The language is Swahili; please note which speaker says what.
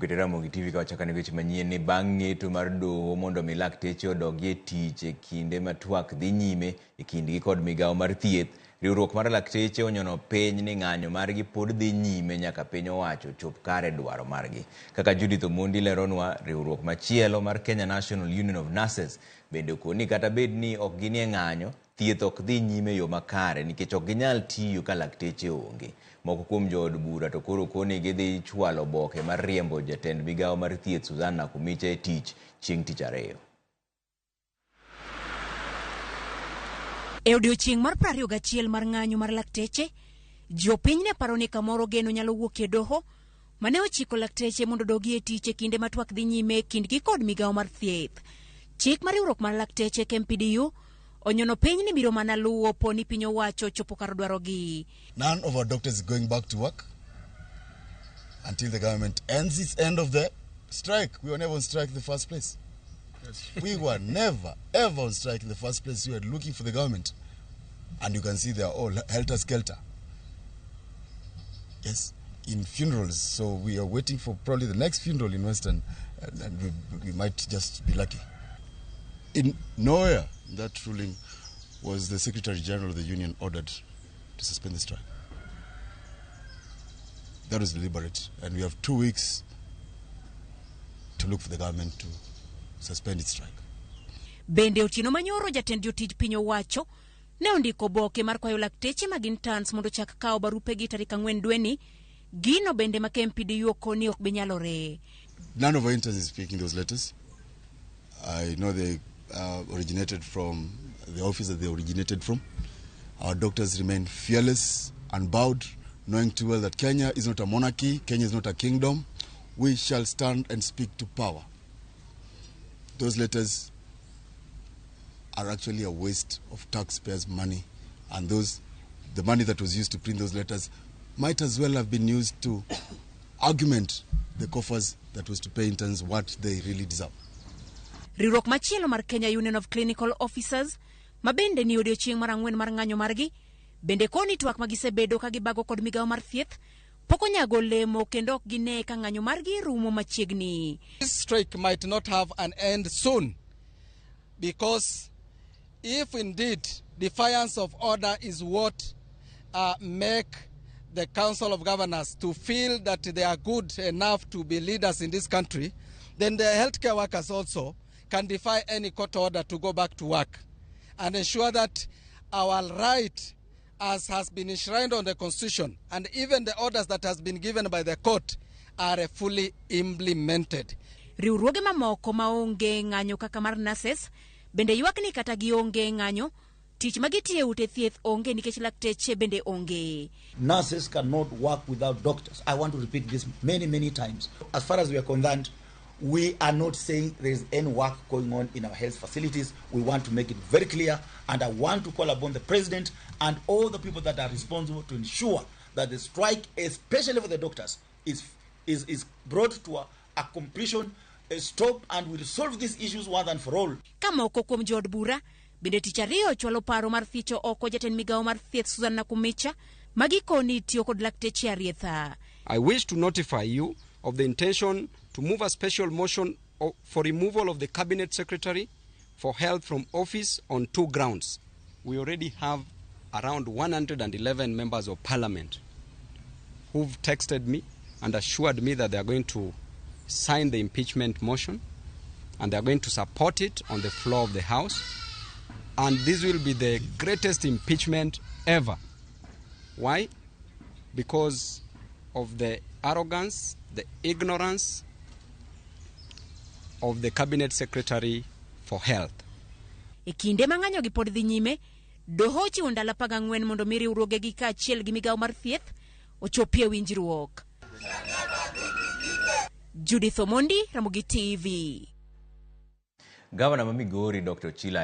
Speaker 1: kete Ramogi TV kawachakane weche manyien ni bang' ng'eto mar doho mondo mi lakteche odogie tich e kinde ma twak dhi nyime e kindgi kod migawo mar thieth. Riwruok mar lakteche onyono piny ni ng'anyo margi pod dhi nyime nyaka piny owacho chop kare dwaro margi. Kaka Judith Omondi leronwa, riwruok machielo mar Kenya National Union of Nurses bende koni kata bed ni ok ginie ng'anyo, thieth ok dhi nyime yo makare nikech ok ginyal tiyo ka lakteche onge. Moko kuom jood bura to koro koni gidhi chwalo boke mar riembo jatend migawo mar thieth Nakhumicha e tich chieng' tich ariyo.
Speaker 2: E odiochieng' mar 21 mar ng'anyo mar lakteche, jopiny ne paro ni kamoro geno nyalo wuokie doho mane ochiko lakteche mondo dogie tich e kinde ma twak dhi nyime kindgi kod migawo mar thieth. Chik mar riwruok mar lakteche KMPDU onyono piny ni biro mana luwo poni piny owacho chopo kar dwarogi.
Speaker 3: None of our doctors is going back to work until the government ends its end of the strike. We were never on strike in the first place. We were never, ever on strike in the first place. We were looking for the government. And you can see they are all helter-skelter. Yes, in funerals. So we are waiting for probably the next funeral in Western, and we might just be lucky. In nowhere in that ruling was the Secretary General of the Union ordered to suspend the strike. That was deliberate, and we have 2 weeks to look for the government to suspend its strike.
Speaker 2: Bende Otieno Manyoro jatend jotij piny owacho ne ondiko boke mar kwayo lakteche magin TANS mondo chak kawo barupegi tarik 4 dweni. Gino bende ma KMPDU okoni ok binyalore.
Speaker 3: None of our interns is speaking those letters. I know they originated from the office that they originated from. Our doctors remain fearless, unbowed, knowing too well that Kenya is not a monarchy, Kenya is not a kingdom. We shall stand and speak to power. Those letters are actually a waste of taxpayers' money, and the money that was used to print those letters might as well have been used to augment the coffers that was to pay interns what they really deserve.
Speaker 2: Riwruok machielo mar Kenya Union of Clinical Officers mabende ni odiochieng' mar 4 mar ng'anyo margi bende koni twak magisebedo ka gibago kod migawo mar thieth pok onyago lemo kendo ok gine ka ng'anyo margi rumo machiegni.
Speaker 4: This strike might not have an end soon, because if indeed defiance of order is what make the Council of Governors to feel that they are good enough to be leaders in this country, then the healthcare workers also can defy any court order to go back to work and ensure that our right, as has been enshrined on the Constitution, and even the orders that has been given by the court, are fully implemented.
Speaker 2: Riwruoge mamoko maonge ng'anyo kaka mar nurses bende ywak ni kata gionge ng'anyo tich magitiye ute thieth onge nikech lakteche bende onge.
Speaker 5: Nurses cannot work without doctors. I want to repeat this many times. As far as we are concerned, we are not saying there is any work going on in our health facilities. We want to make it very clear, and I want to call upon the President and all the people that are responsible to ensure that the strike, especially for the doctors, is brought to a completion, a stop, and we resolve these issues once and for all.
Speaker 2: Kamoko kuom jood bura bende tich ariyo chwalo paro mar thicho oko jatend migawo mar thieth Nakhumicha magikoni tiyo kod lakteche arietha.
Speaker 6: I wish to notify you of the intention to move a special motion for removal of the Cabinet Secretary for Health from office on 2 grounds. We already have around 111 members of Parliament who've texted me and assured me that they are going to sign the impeachment motion and they are going to support it on the floor of the House. And this will be the greatest impeachment ever. Why? Because of the arrogance, the ignorance of the Cabinet Secretary for Health.
Speaker 2: E kinde mang'anyo gi pod dhi nyime, doho chiwo ndalo 14 mondo mi riwruogegi kaachiel gi migawo mar thieth ochopie winjruok. Judith Omondi, Ramogi TV.
Speaker 1: Gavana ma Migori Dr. Chila